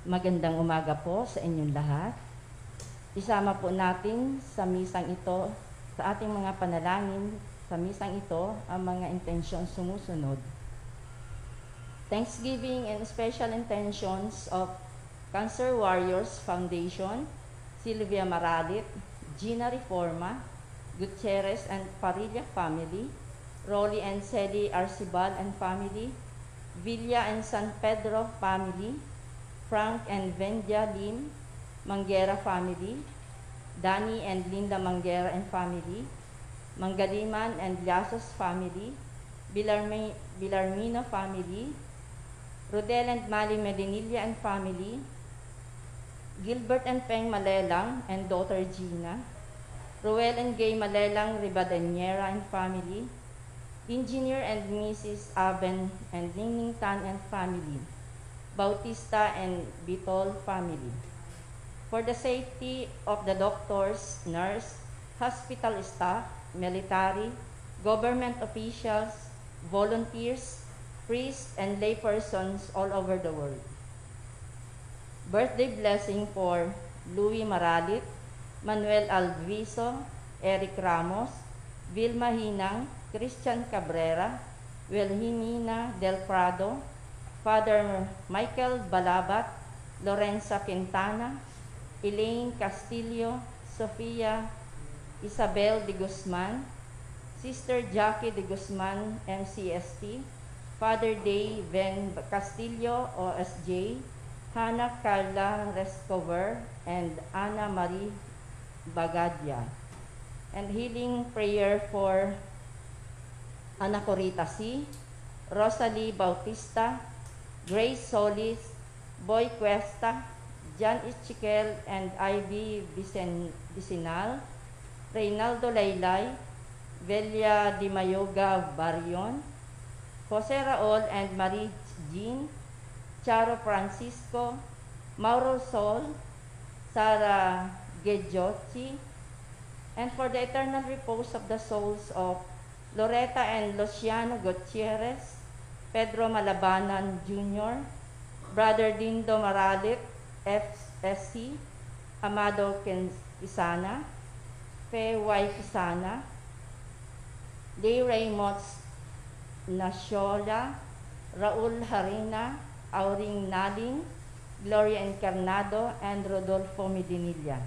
Magandang umaga po sa inyong lahat. Isama po natin sa misang ito, sa ating mga panalangin, sa misang ito, ang mga intensyon sumusunod. Thanksgiving and special intentions of Cancer Warriors Foundation, Sylvia Maralit, Gina Reforma, Gutierrez and Parilla family, Rolly and Celi Arcibal and family, Villa and San Pedro family, Frank and Vendia Lim, Manguera family, Danny and Linda Manguera and family, Mangaliman and Llasos family, Bilarmino family, Rodel and Mali Medinilla and family, Gilbert and Peng Malelang and daughter Gina, Roel and Gay Malelang Ribadeñera and family, Engineer and Mrs. Aben and Ningning Tan and family, Bautista and Bitol family. For the safety of the doctors, nurse, hospital staff, military, government officials, volunteers, priests, and laypersons all over the world. Birthday blessing for Louis Maralit, Manuel Alviso, Eric Ramos, Vilma Hinang, Christian Cabrera, Wilhelmina Del Prado, Father Michael Balabat, Lorenza Quintana, Elaine Castillo, Sofia Isabel de Guzman, Sister Jackie de Guzman, MCST, Father Day Ben Castillo, OSJ, Hannah Carla Rescover, and Ana Marie Bagadia. And healing prayer for Ana Corita C., Rosalie Bautista, Grace Solis, Boy Cuesta, John Ichiquel and Ivy Vicinal, Reynaldo Laylay, Velia Di Mayoga Barion, Jose Raul and Marie Jean, Charo Francisco, Mauro Sol, Sara Gedjochi, and for the eternal repose of the souls of Loretta and Luciano Gutierrez, Pedro Malabanan Jr., Brother Dindo Maralit, FSC, Amado Quisana, Fe Y. Quisana, Day Raymots Nashola, Raul Harina, Auring Naling, Gloria Encarnado, and Rodolfo Medinilla.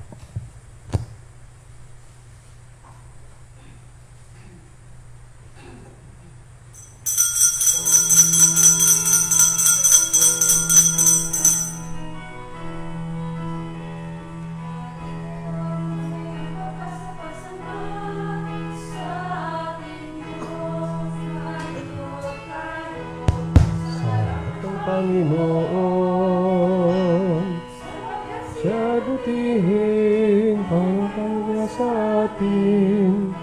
Panginoon, siya butihin pangkaya sa atin.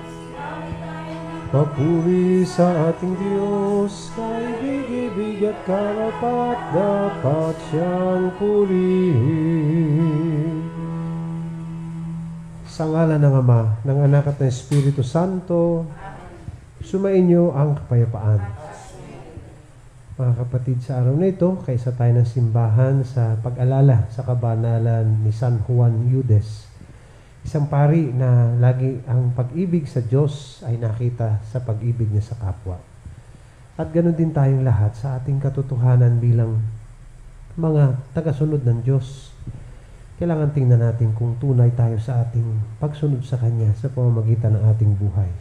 Papuri sa ating Diyos, kaibig-ibig at karapat dapat siyang purihin. Sa ngalan ng Ama, ng Anak at ng Espiritu Santo, sumainyo ang kapayapaan. Mga kapatid, sa araw na ito, kaisa tayo ng simbahan sa pag-alala sa kabanalan ni San Juan Eudes. Isang pari na lagi ang pag-ibig sa Diyos ay nakita sa pag-ibig niya sa kapwa. At ganoon din tayong lahat sa ating katotohanan bilang mga tagasunod ng Diyos. Kailangan tingnan natin kung tunay tayo sa ating pagsunod sa Kanya sa pamamagitan ng ating buhay.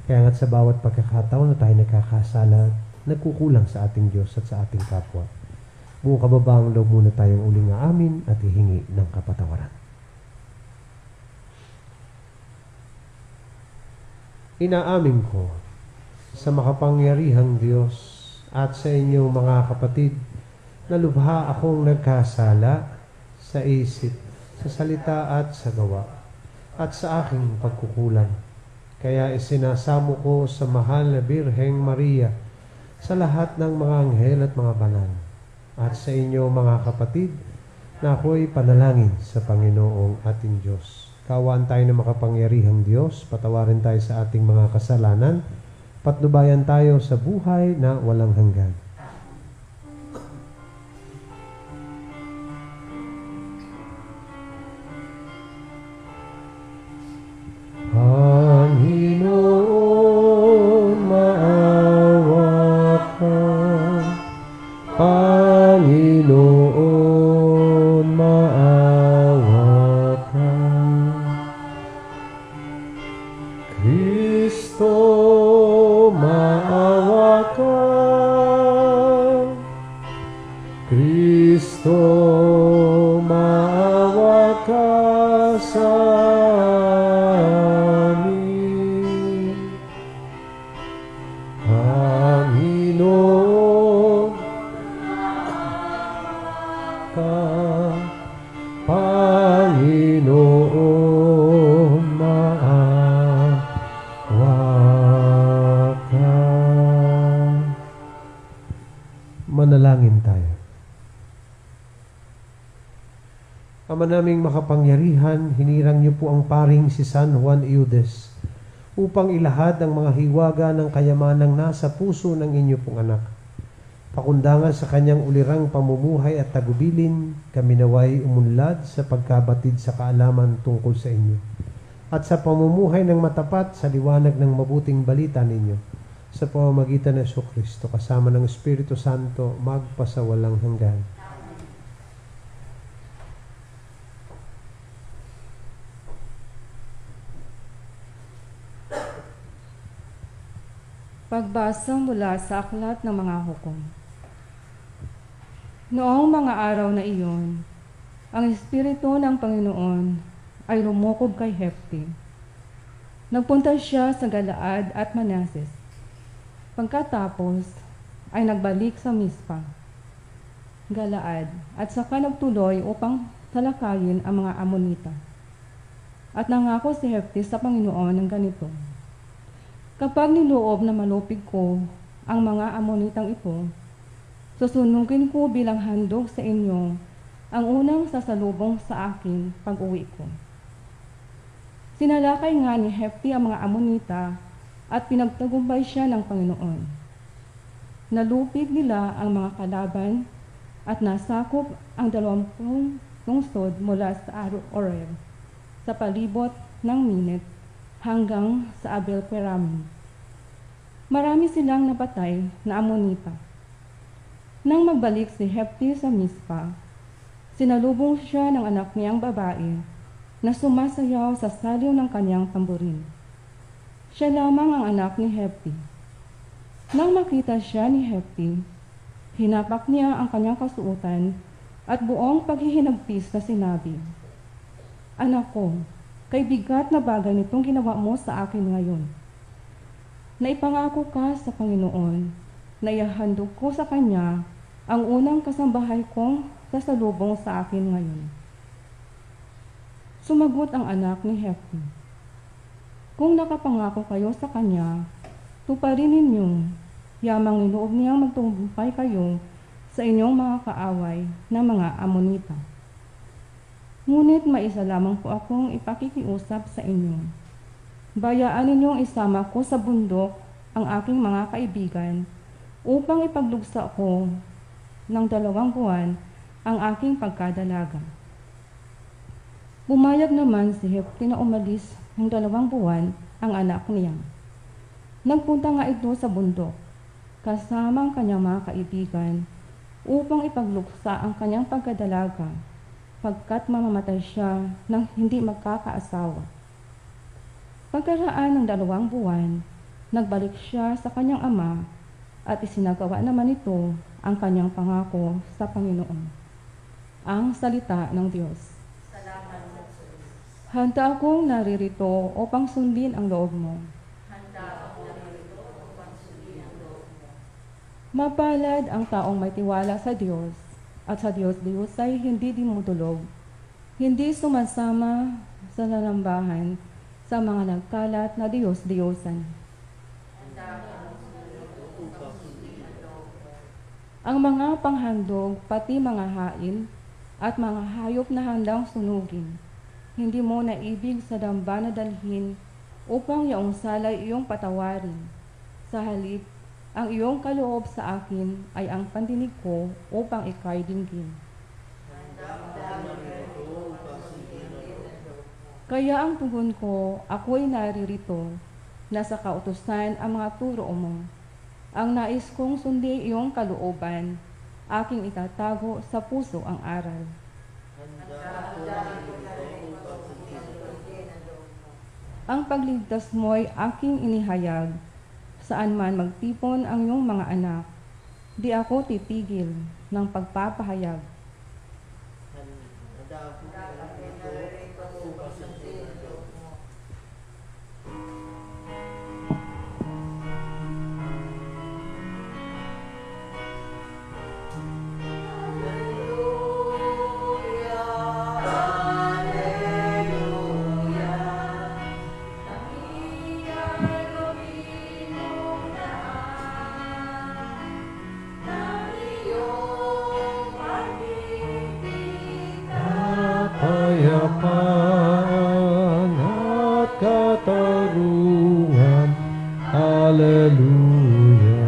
Kaya nga't sa bawat pagkakataon na tayo nagkakasala, nagkukulang sa ating Diyos at sa ating kapwa. Buong kababaang loob muna tayong uling aamin at hihingi ng kapatawaran. Inaamin ko sa makapangyarihang Diyos at sa inyong mga kapatid na lubha akong nagkasala sa isip, sa salita at sa gawa at sa aking pagkukulang. Kaya isinasamo ko sa mahal na Birheng Maria, sa lahat ng mga anghel at mga banal, at sa inyo mga kapatid, na ako'y panalangin sa Panginoong ating Diyos. Kawaan tayo ng makapangyarihang Diyos, patawarin tayo sa ating mga kasalanan, patnubayan tayo sa buhay na walang hanggan. Panginoon, maawa ka. Kristo, maawa ka. Kristo, maawa ka sa amin. Panginoon, Panginoon, maawa ka. Manalangin tayo. Ama naming makapangyarihan, hinirang niyo po ang paring si San Juan Eudes upang ilahad ang mga hiwaga ng kayamanang nasa puso ng inyo pong anak. Pakundangan sa kanyang ulirang pamumuhay at tagubilin, kami naway umunlad sa pagkabatid sa kaalaman tungkol sa inyo at sa pamumuhay ng matapat sa liwanag ng mabuting balita ninyo sa pamamagitan ng Jesucristo kasama ng Espiritu Santo magpasawalang hanggan. Pagbasa mula sa Aklat ng Mga Hukom. Noong mga araw na iyon, ang Espiritu ng Panginoon ay lumukob kay Hefti. Nagpunta siya sa Galaad at Manases. Pagkatapos ay nagbalik sa Mispa, Galaad, at saka nagtuloy upang talakayin ang mga Amonita. At nangako si Hefti sa Panginoon ng ganito: kapag niloob na malupig ko ang mga Amonitang ito, susunugin ko bilang handog sa inyo ang unang sasalubong sa akin pag-uwi ko. Sinalakay nga ni Hefti ang mga Amonita at pinagtagumpay siya ng Panginoon. Nalupig nila ang mga kalaban at nasakop ang 20 lungsod mula sa Oreb sa palibot ng Minet hanggang sa Abel-Peram. Marami silang napatay na Amonita. Nang magbalik si Hefti sa Mispa, sinalubong siya ng anak niyang babae na sumasayaw sa saliw ng kanyang tamburin. Siya lamang ang anak ni Hefti. Nang makita siya ni Hefti, hinapak niya ang kanyang kasuotan at buong paghihinagpis na sinabi, "Anak ko, kay bigat na bagay nitong ginawa mo sa akin ngayon. Naipangako ka sa Panginoon na ihahandog ko sa Kanya ang unang kasambahay kong sasalubong sa akin ngayon." Sumagot ang anak ni Hefti, "Kung nakapangako kayo sa Kanya, tuparin ninyo, yamang niloob niyang magtagumpay kayo sa inyong mga kaaway na mga Amonita. Ngunit may isa lamang po akong ipakikiusap sa inyo. Bayaan ninyong isama ko sa bundok ang aking mga kaibigan upang ipaglugsa ko ng 2 buwan ang aking pagkadalaga." Pumayag naman si Hefti na umalis ng 2 buwan ang anak niya. Nagpunta nga ito sa bundok kasama ang kanyang mga kaibigan upang ipaglugsa ang kanyang pagkadalaga pagkat mamamatay siya nang hindi magkakaasawa. Pagkaraan ng 2 buwan, nagbalik siya sa kanyang ama at isinagawa naman ito ang kanyang pangako sa Panginoon. Ang salita ng Diyos. Salamat sa Diyos. Handa akong naririto upang sundin ang loob mo. Handa ako narito upang sundin ang loob mo. Mapalad ang taong may tiwala sa Diyos at sa Diyos ay hindi dimudulog, hindi sumasama sa lalambahan sa mga nagkalat na Diyos-Diyosan. Handa akong narito upang sundin ang loob mo. Ang mga panghandog, pati mga hain at mga hayop na handang sunugin, hindi mo naibig sa damba na dalhin upang yaong salay iyong patawarin. Sa halip, ang iyong kaloob sa akin ay ang pandinig ko upang ika'y dinggin. Kaya ang tugon ko, ako'y naririto, nasa kautusan ang mga turo mo. Ang nais kong sundin iyong kalooban, aking itatago sa puso ang aral. Ang pagligtas mo'y aking inihayag, saan man magtipon ang iyong mga anak, di ako titigil ng pagpapahayag. Kapayapaan at katarungan. Hallelujah.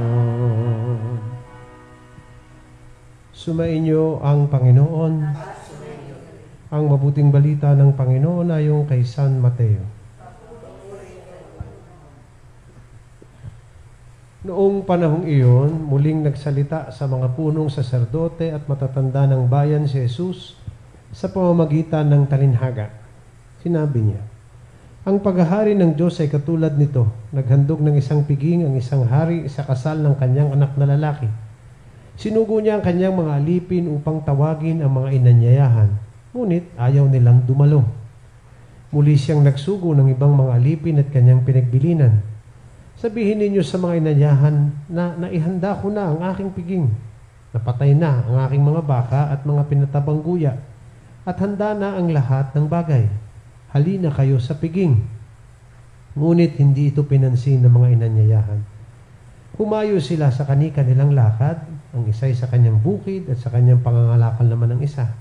Sumainyo ang Panginoon. Ang mabuting balita ng Panginoon ayon kay San Mateo. Noong panahong iyon, muling nagsalita sa mga punong saserdote at matatanda ng bayan si Jesus sa pamamagitan ng talinhaga. Sinabi niya, ang paghahari ng Diyos ay katulad nito. Naghandog ng isang piging ang isang hari sa kasal ng kanyang anak na lalaki. Sinugo niya ang kanyang mga alipin upang tawagin ang mga inanyayahan. Ngunit ayaw nilang dumalo. Muli siyang nagsugo ng ibang mga alipin at kanyang pinagbilinan. Sabihin ninyo sa mga inanyayahan na naihanda ko na ang aking piging. Napatay na ang aking mga baka at mga pinatabang guya. At handa na ang lahat ng bagay. Halina kayo sa piging. Ngunit hindi ito pinansin ng mga inanyayahan. Humayo sila sa kani-kanilang lakad, ang isa'y sa kanyang bukid at sa kanyang pangangalakal naman ang isa.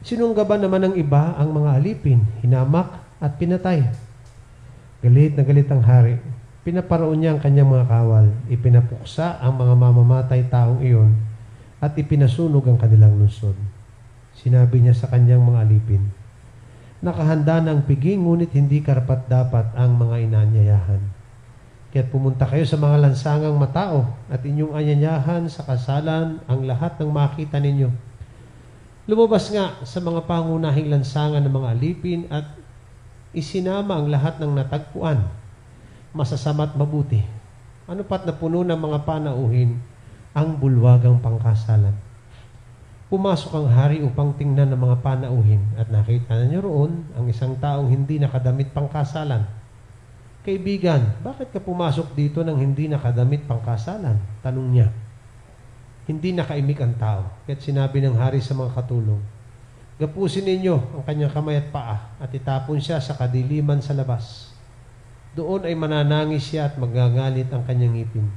Sinunggaban naman ng iba ang mga alipin, hinamak at pinatay. Galit na galit ang hari. Pinaparoon niya ang kanyang mga kawal. Ipinapuksa ang mga mamamatay taong iyon at ipinasunog ang kanilang lungsod. Sinabi niya sa kanyang mga alipin, nakahanda na ang piging, ngunit hindi karapat-dapat ang mga inanyayahan. Kaya't pumunta kayo sa mga lansangang matao at inyong anyanyahan sa kasalan ang lahat ng makita ninyo. Lumabas nga sa mga pangunahing lansangan ng mga alipin at isinama ang lahat ng natagpuan, masasama't mabuti. Ano pat na puno ng mga panauhin ang bulwagang pangkasalan. Pumasok ang hari upang tingnan ng mga panauhin at nakita na niyo roon ang isang taong hindi nakadamit pangkasalan. Kaibigan, bakit ka pumasok dito nang hindi nakadamit pangkasalan? Tanong niya. Hindi nakaimik ang tao. Kaya't sinabi ng hari sa mga katulong, gapusin ninyo ang kanyang kamay at paa at itapon siya sa kadiliman sa labas. Doon ay mananangis siya at magagalit ang kanyang ngipin,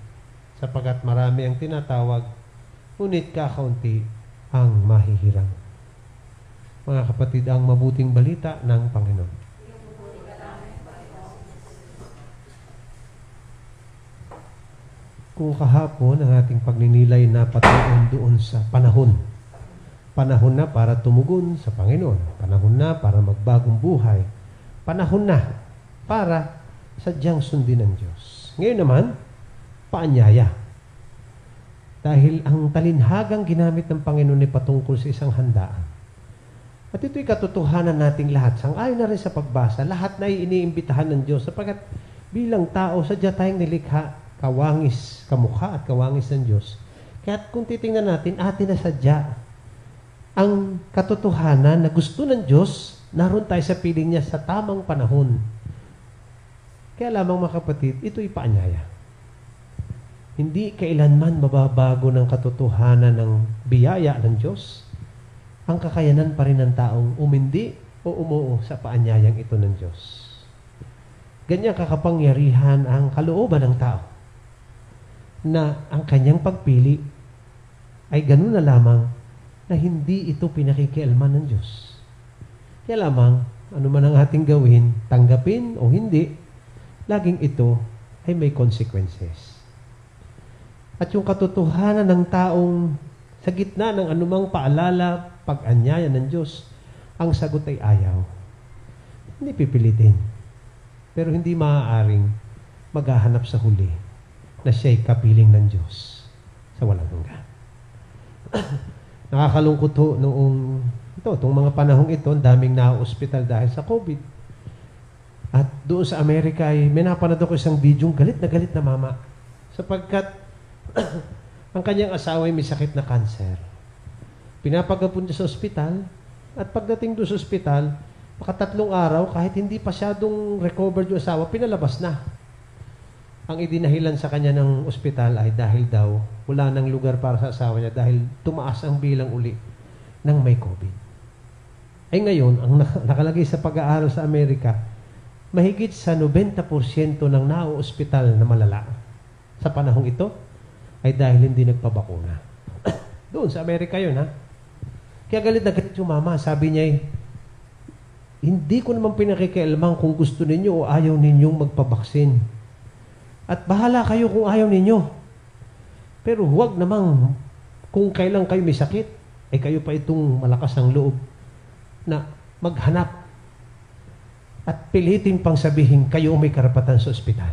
sapagkat marami ang tinatawag, ngunit kakaunti ang mahihirang. Mga kapatid, ang mabuting balita ng Panginoon. Kung kahapon ang ating pagninilay na patuon doon sa panahon. Panahon na para tumugon sa Panginoon. Panahon na para magbagong buhay. Panahon na para sadyang sundin ng Diyos. Ngayon naman, paanyaya. Dahil ang talinhagang ginamit ng Panginoon ay patungkol sa isang handaan. At ito'y katotohanan nating lahat. Sang-ayon na rin sa pagbasa, lahat na iniimbitahan ng Diyos sapagkat bilang tao, sadya tayong nilikha, kawangis, kamukha at kawangis ng Diyos. Kaya kung titingnan natin, atin na sadya ang katotohanan na gusto ng Diyos, naroon tayo sa piling niya sa tamang panahon. Kaya lamang mga kapatid, ito'y paanyaya. Hindi kailanman mababago ng katotohanan ng biyaya ng Diyos. Ang kakayanan pa rin ng taong umindi o umuo sa paanyayang ito ng Diyos. Ganyang kakapangyarihan ang kalooban ng tao na ang kanyang pagpili ay ganun na lamang na hindi ito pinakikialman ng Diyos. Kaya lamang, ano man ang ating gawin, tanggapin o hindi, laging ito ay may consequences. At yung katotohanan ng taong sa gitna ng anumang paalala, pag-anyaya ng Diyos, ang sagot ay ayaw. Hindi pipilitin. Pero hindi maaaring maghahanap sa huli na siya'y kapiling ng Diyos sa walang hanggan. Nakakalungkot ho itong mga panahong ito, ang daming na-hospital dahil sa COVID. At doon sa Amerika ay may napanood ako isang video, galit na mama. Sapagkat ang kanyang asawa ay may sakit na cancer. Pinapagapon niya sa ospital, at pagdating doon sa ospital, 3 araw, kahit hindi pasyadong recovered yung asawa, pinalabas na. Ang idinahilan sa kanya ng ospital ay dahil daw wala nang lugar para sa asawa niya dahil tumaas ang bilang uli ng may COVID. Ay ngayon, ang nakalagay sa pag-aaral sa Amerika, mahigit sa 90% ng nao-ospital na malala sa panahong ito ay dahil hindi nagpabakuna. Doon sa Amerika yun, ha? Kaya galit na galit yung mama. Sabi niya, hindi ko naman pinakikialaman kung gusto ninyo o ayaw ninyong magpabaksin. At bahala kayo kung ayaw ninyo. Pero huwag namang kung kailan kayo may sakit, ay kayo pa itong malakas ang loob na maghanap at pilitin pang sabihin kayo may karapatan sa ospital.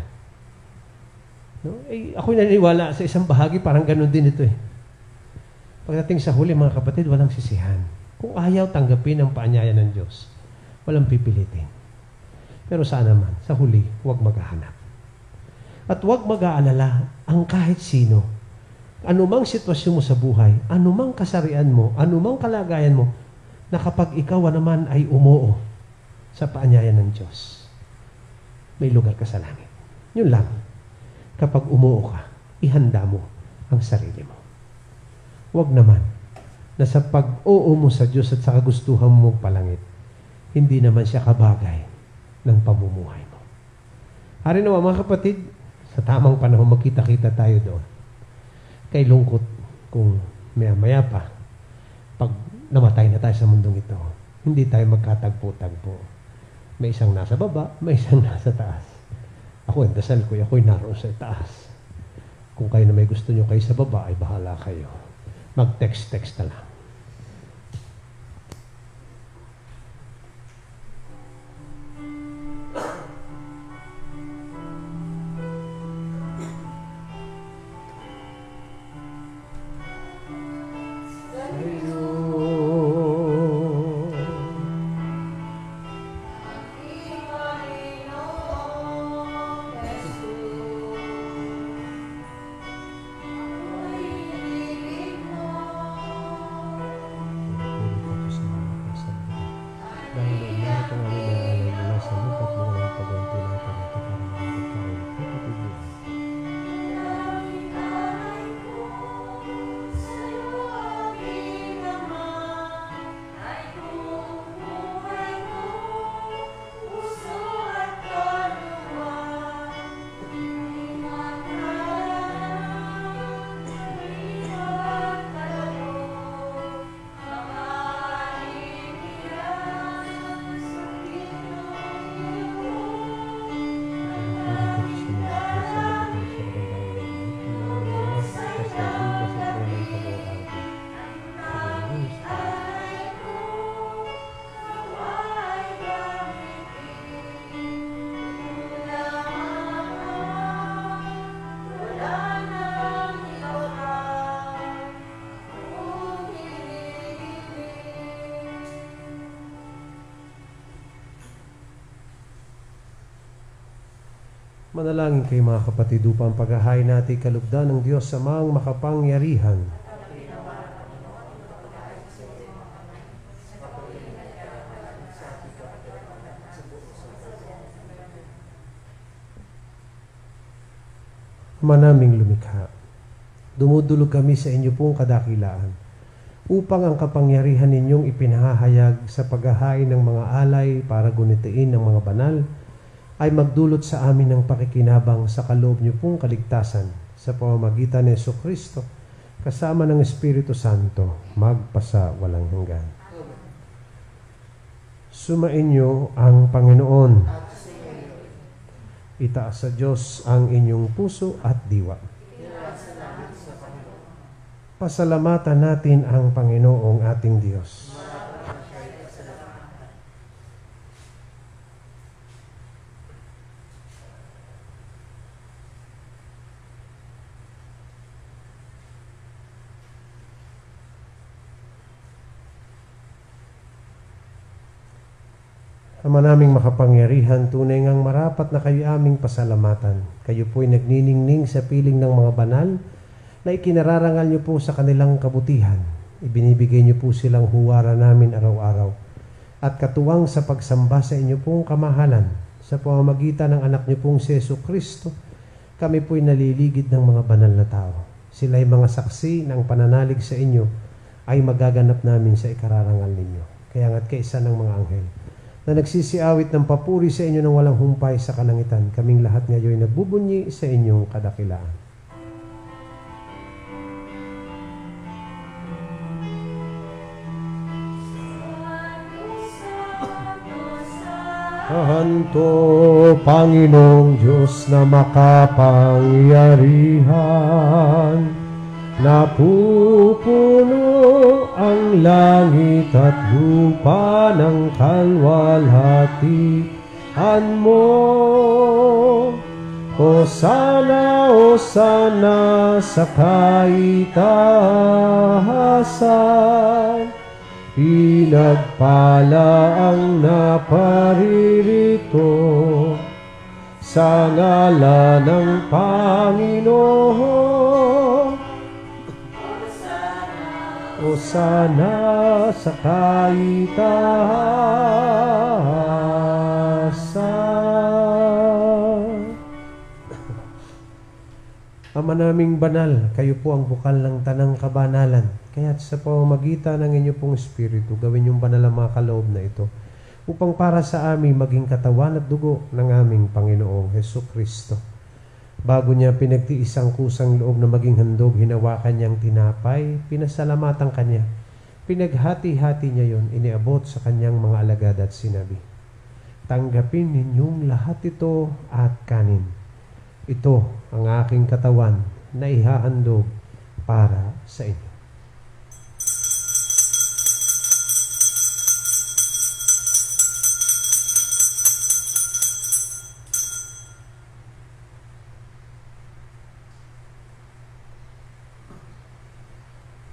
No? Ako'y naniniwala sa isang bahagi, parang ganun din ito eh. Pagdating sa huli, mga kapatid, walang sisihan. Kung ayaw tanggapin ang paanyaya ng Diyos, walang pipilitin. Pero saan naman, sa huli, huwag maghahanap. At huwag mag-aalala ang kahit sino. Anumang sitwasyon mo sa buhay, anumang kasarian mo, anumang kalagayan mo, na kapag ikaw naman ay umuo sa paanyaya ng Diyos, may lugar ka sa langit. Yun lang. Kapag umuo ka, ihanda mo ang sarili mo. Huwag naman na sa pag-oo mo sa Diyos at sa kagustuhan mo palangit, hindi naman siya kabagay ng pamumuhay mo. Hari naman mga kapatid, sa tamang panahon magkita-kita tayo doon. Kay lungkot kung maya-maya pa, pag namatay na tayo sa mundong ito, hindi tayo magkatagpo-tagpo. May isang nasa baba, may isang nasa taas. Ako, ang dasal ko, ako'y naroon sa taas. Kung kayo na may gusto nyo kayo sa baba, ay bahala kayo. Mag-text-text na lang. Manalangin kayo mga kapatid upang paghahain natin kalugdan ng Diyos sa mga makapangyarihan. Ama naming lumikha, dumudulog kami sa inyo pong kadakilaan upang ang kapangyarihan ninyong ipinahahayag sa paghahain ng mga alay para gunitain ng mga banal ay magdulot sa amin ng pakikinabang sa kaloob niyo pong kaligtasan sa pamamagitan ni Jesucristo kasama ng Espiritu Santo magpasa walang hanggan. Sumainyo ang Panginoon. Itaas sa Diyos ang inyong puso at diwa. Pasalamatan natin ang Panginoong ating Diyos. Ama naming makapangyarihan, tunay ngang marapat na kayo aming pasalamatan. Kayo po'y nagniningning sa piling ng mga banal na ikinararangal niyo po sa kanilang kabutihan. Ibinibigay niyo po silang huwara namin araw-araw. At katuwang sa pagsamba sa inyo pong kamahalan, sa pamamagitan ng anak niyo pong si Jesucristo, kami po'y naliligid ng mga banal na tao. Sila'y mga saksi ng pananalig sa inyo ay magaganap namin sa ikararangal ninyo. Kaya nga't kaisa ng mga anghel na nagsisiawit ng papuri sa inyo ng walang humpay sa kalangitan, kaming lahat ngayon nagbubunyi sa inyong kadakilaan. Santo Panginoong Diyos na makapangyarihan, napupuno ang langit at lupa ng kalwalhatian mo. Hosana, Hosana sa kaitaasan. Pinagpala ang naparirito sa ngalan ng Panginoon. Hosana sa kaitaasan. Ama naming banal, kayo po ang bukal ng tanang kabanalan. Kaya't sa pamamagitan ng inyo pong Espiritu, gawin yung banal ang mga kaloob na ito upang para sa amin maging katawan at dugo ng aming Panginoong Jesucristo. Bago niya pinagtiis ang kusang loob na maging handog, hinawakan niyang tinapay, pinasalamatan kanya. Pinaghati-hati niya yon, iniabot sa kanyang mga alagad at sinabi, "Tanggapin ninyong lahat ito at kanin. Ito ang aking katawan na ihahandog para sa inyo."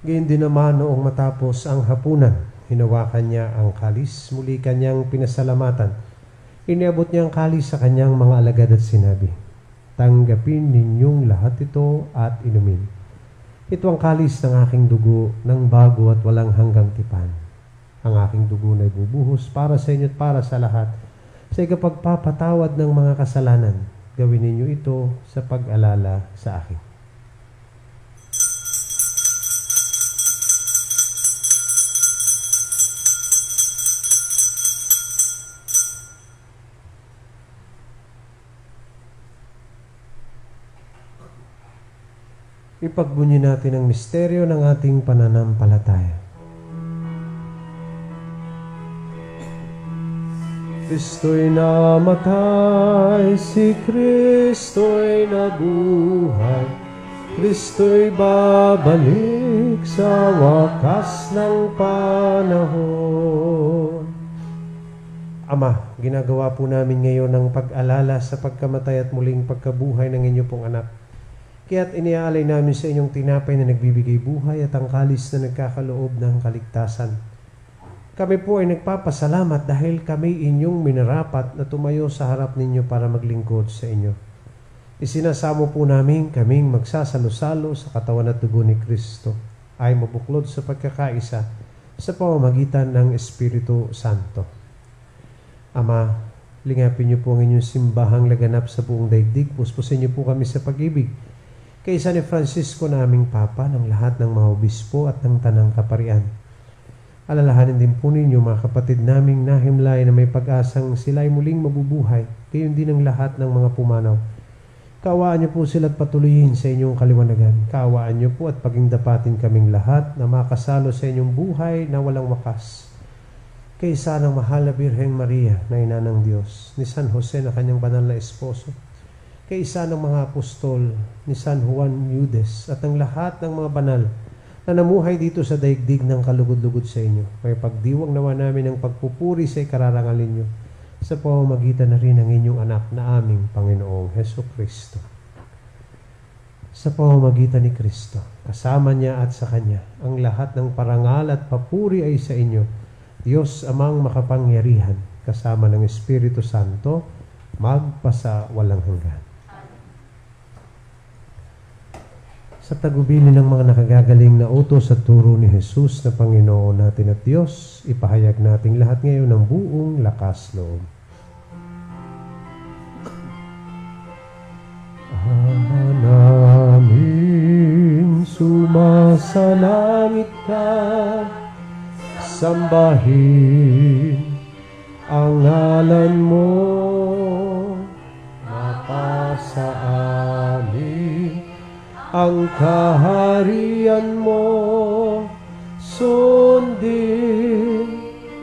Gayun din naman noong matapos ang hapunan, hinawakan niya ang kalis, muli kanyang pinasalamatan. Iniabot niya ang kalis sa kanyang mga alagad at sinabi, "Tanggapin ninyong lahat ito at inumin. Ito ang kalis ng aking dugo ng bago at walang hanggang tipan. Ang aking dugo na ibubuhos para sa inyo at para sa lahat sa ikapagpapatawad ng mga kasalanan. Gawin ninyo ito sa pag-alala sa akin." Ipagbunyi natin ang misteryo ng ating pananampalataya. Kristo'y namatay, si Kristo'y nabuhay, Kristo'y babalik sa wakas ng panahon. Ama, ginagawa po namin ngayon ang pag-alala sa pagkamatay at muling pagkabuhay ng inyo pong anak. Kaya't iniaalay namin sa inyong tinapay na nagbibigay buhay at ang kalis na nagkakaloob ng kaligtasan. Kami po ay nagpapasalamat dahil kami inyong minarapat na tumayo sa harap ninyo para maglingkod sa inyo. Isinasamo po namin kaming magsasalo-salo sa katawan at dugo ni Kristo ay mabuklod sa pagkakaisa sa pamamagitan ng Espiritu Santo. Ama, lingapin niyo po ang inyong simbahang laganap sa buong daigdig. Puspusin niyo po kami sa pag-ibig. Kaysa ni Francisco naming Papa, ng lahat ng mga obispo at ng tanang kaparian. Alalahanin din po ninyo mga kapatid naming nahimlay na may pag-asang sila'y muling mabubuhay, gayon din ang lahat ng mga pumanaw. Kaawaan niyo po sila at patuloyin sa inyong kaliwanagan. Kaawaan niyo po at pagingdapatin kaming lahat na makasalo sa inyong buhay na walang wakas. Kaysa ng mahal na Birheng Maria na ina ng Diyos, ni San Jose na kanyang banal na esposo, kaysa ng mga apostol ni San Juan Eudes at ang lahat ng mga banal na namuhay dito sa daigdig ng kalugod-lugod sa inyo. May pagdiwang nawa namin ang pagpupuri sa ikararangal ninyo sa pamamagitan na rin ng inyong anak na aming Panginoong Jesucristo. Sa pamamagitan ni Kristo, kasama niya at sa Kanya, ang lahat ng parangal at papuri ay sa inyo, Diyos Amang makapangyarihan, kasama ng Espiritu Santo, magpasa walang hanggan. Sa tagubilin ng mga nakagagaling na utos at turo ni Jesus na Panginoon natin at Diyos, ipahayag nating lahat ngayon ng buong lakas loob. Namin sumasalangit ka, sambahin ang ngalan mo, mapasa amin ang kaharian mo, sundin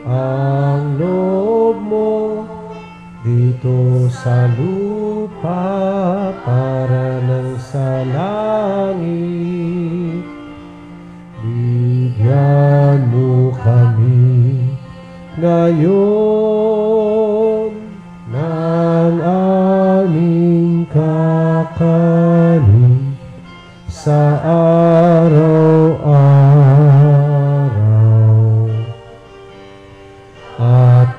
ang loob mo dito sa lupa para ng sa langit. Bigyan mo kami ngayon ng aming kakanin sa araw-araw, at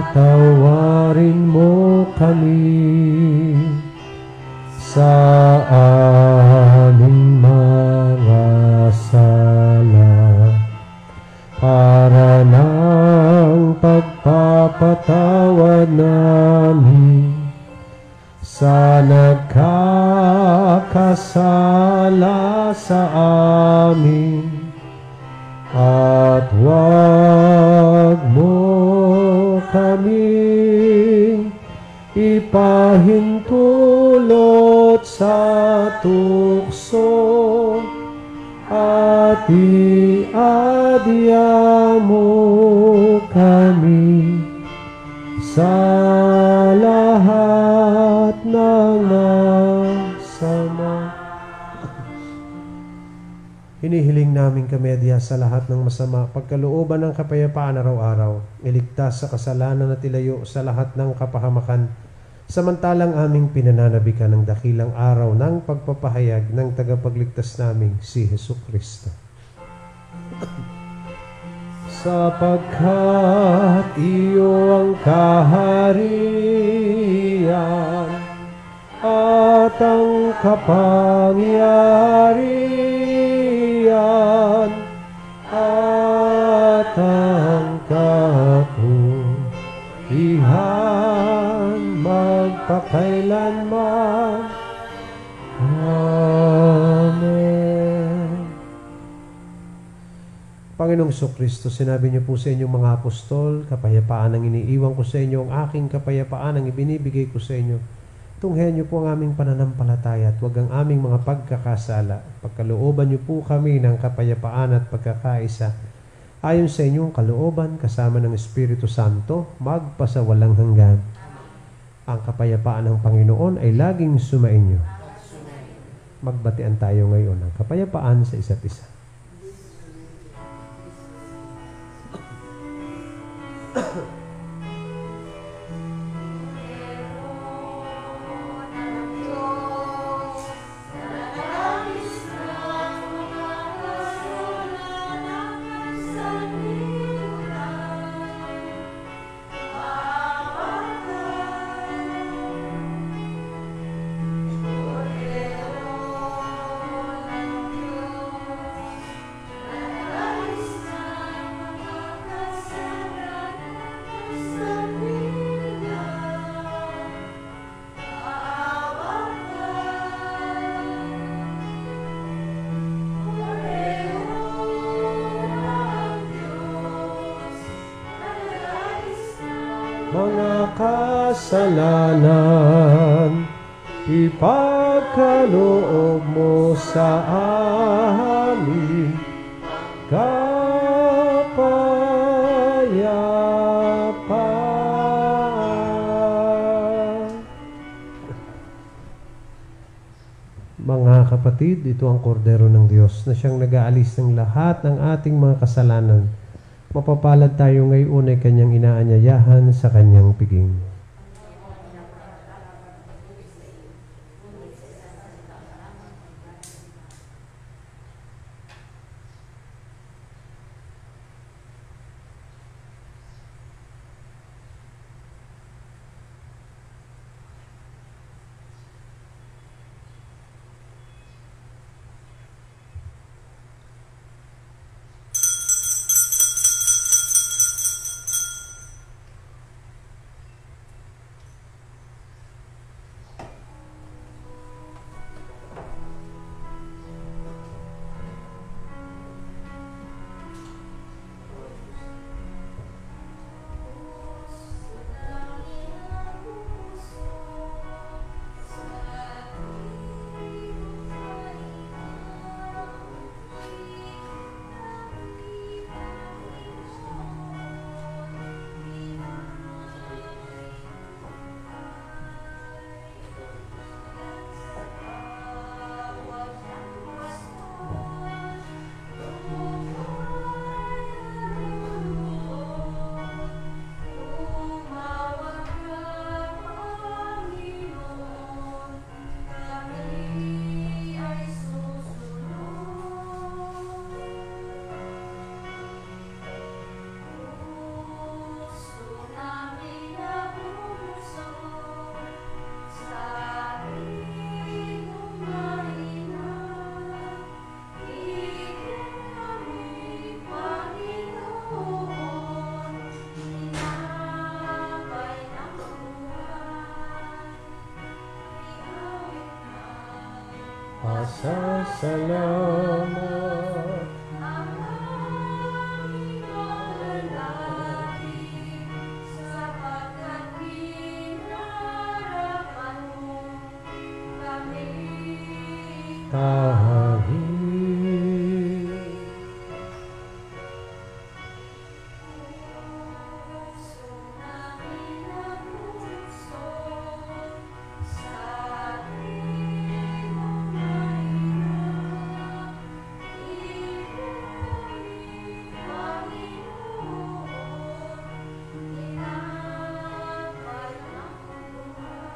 patawarin mo kami sa aming mga sala, para ng pagpapatawad namin sa nagkakasala sa amin, at huwag mo kaming ipahintulot sa tukso, at iadya mo kami sa lahat ng masama. Hinihiling namin kamedya sa lahat ng masama, pagkalooban ng kapayapaan araw-araw, iligtas sa kasalanan at ilayo sa lahat ng kapahamakan, samantalang aming pinananabikan ng dakilang araw ng pagpapahayag ng tagapagligtas naming si Jesucristo. Sapagkat iyo ang kaharian at ang kapangyarihan at ang kapulihan magpakailanman. Amen. Panginoong Jesucristo, sinabi niyo po sa inyong mga apostol, kapayapaan ang iniiwan ko sa inyo, ang aking kapayapaan ang ibinibigay ko sa inyo. Tunghayan niyo po ang aming pananampalataya at huwag ang aming mga pagkakasala. Pagkalooban niyo po kami ng kapayapaan at pagkakaisa, ayon sa inyong kalooban, kasama ng Espiritu Santo, magpasawalang hanggan. Ang kapayapaan ng Panginoon ay laging sumainyo. Magbatian tayo ngayon ng kapayapaan sa isa't isa. Mga kasalanan, ipagkaloob mo sa amin kapayapaan. Mga kapatid, ito ang kordero ng Diyos na siyang nag-aalis ng lahat ng ating mga kasalanan. Mapapalad tayo ngayon ay kanyang inaanyayahan sa kanyang piging. salamat. Ang aming alalahanin, sapagkat hinarapan mo kami. Tahangin. Puso namin ang puso, sa ating mahirap, ibunin, Panginoon, tinapay ang buhay.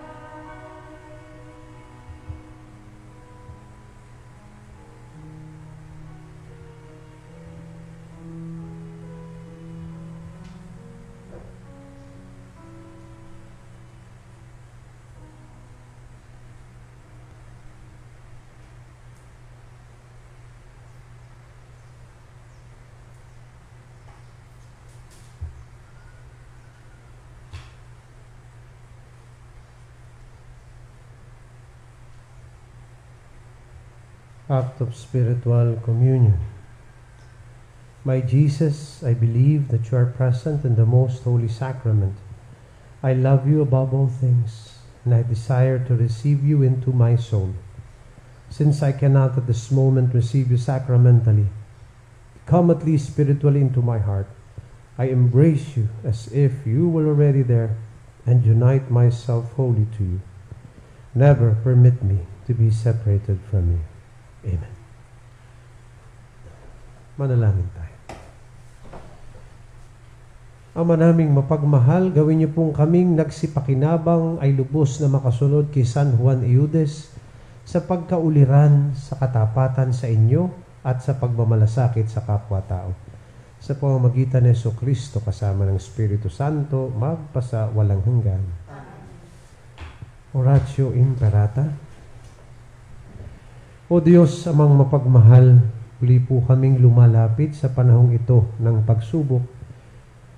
Act of spiritual communion. My Jesus, I believe that you are present in the most holy sacrament. I love you above all things, and I desire to receive you into my soul. Since I cannot at this moment receive you sacramentally, come at least spiritually into my heart. I embrace you as if you were already there, and unite myself wholly to you. Never permit me to be separated from you. Amen. Manalangin tayo. Ama naming mapagmahal, gawin niyo pong kaming nagsipakinabang ay lubos na makasunod kay San Juan Eudes sa pagkauliran sa katapatan sa inyo at sa pagmamalasakit sa kapwa-tao. Sa pamamagitan ni Jesucristo kasama ng Espiritu Santo, magpasa walang hanggan. Oratio Imperata. O Diyos, amang mapagmahal, muli po kaming lumalapit sa panahong ito ng pagsubok.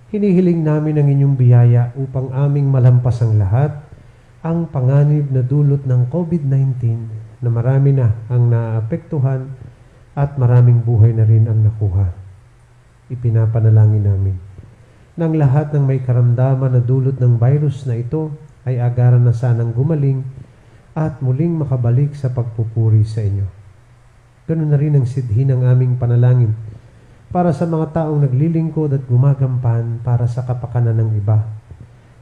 Hinihiling namin ang inyong biyaya upang aming malampas ang lahat, ang panganib na dulot ng COVID-19 na marami na ang naapektuhan at maraming buhay na rin ang nakuha. Ipinapanalangin namin nang lahat ng may karamdaman na dulot ng virus na ito ay agaran na sanang gumaling at muling makabalik sa pagpupuri sa inyo. Ganun na rin ang sidhi ng aming panalangin para sa mga taong naglilingkod at gumagampan para sa kapakanan ng iba,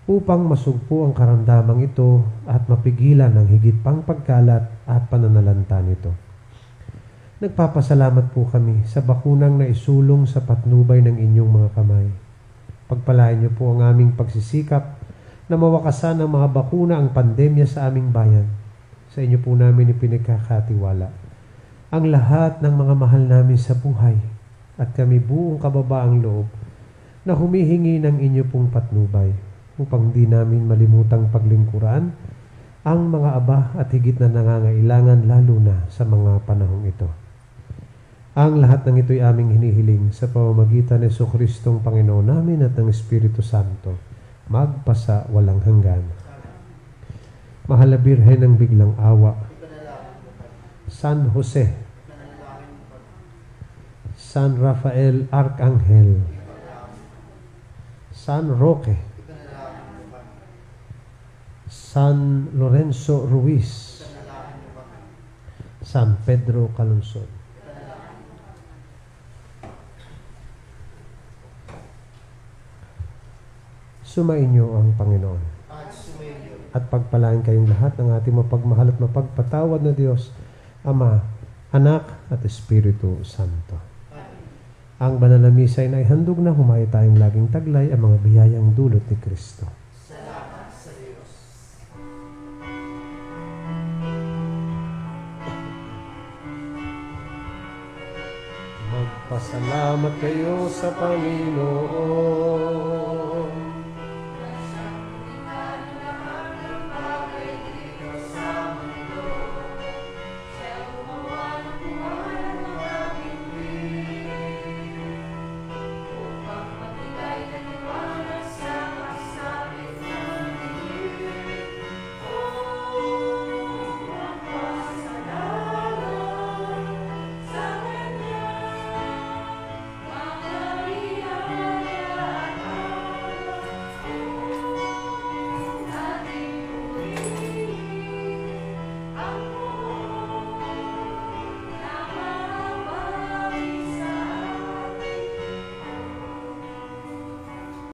upang masugpo ang karamdamang ito at mapigilan ang higit pang pagkalat at pananalanta nito. Nagpapasalamat po kami sa bakunang na isulong sa patnubay ng inyong mga kamay. Pagpalain niyo po ang aming pagsisikap na mawakasan ng mga bakuna ang pandemya sa aming bayan. Sa inyo po namin ipinagkakatiwala ang lahat ng mga mahal namin sa buhay at kami buong kababaang loob na humihingi ng inyo pong patnubay upang di namin malimutang paglingkuran ang mga aba at higit na nangangailangan lalo na sa mga panahong ito. Ang lahat ng ito'y aming hinihiling sa pamamagitan ni Jesucristong Panginoon namin at ng Espiritu Santo, magpasa walang hanggan. Mahal na Birhen ng Biglang Awa, San Jose, San Rafael Arcangel, San Roque, San Lorenzo Ruiz, San Pedro Calungsod. Sumainyo ang Panginoon at pagpalain kayong lahat ng ating mapagmahal at mapagpatawad na Diyos, Ama, Anak at Espiritu Santo. Ang banal na misa ay handog na, humayo tayong laging taglay ang mga biyayang dulot ni Kristo. Salamat sa Diyos. Magpasalamat kayo sa Panginoon.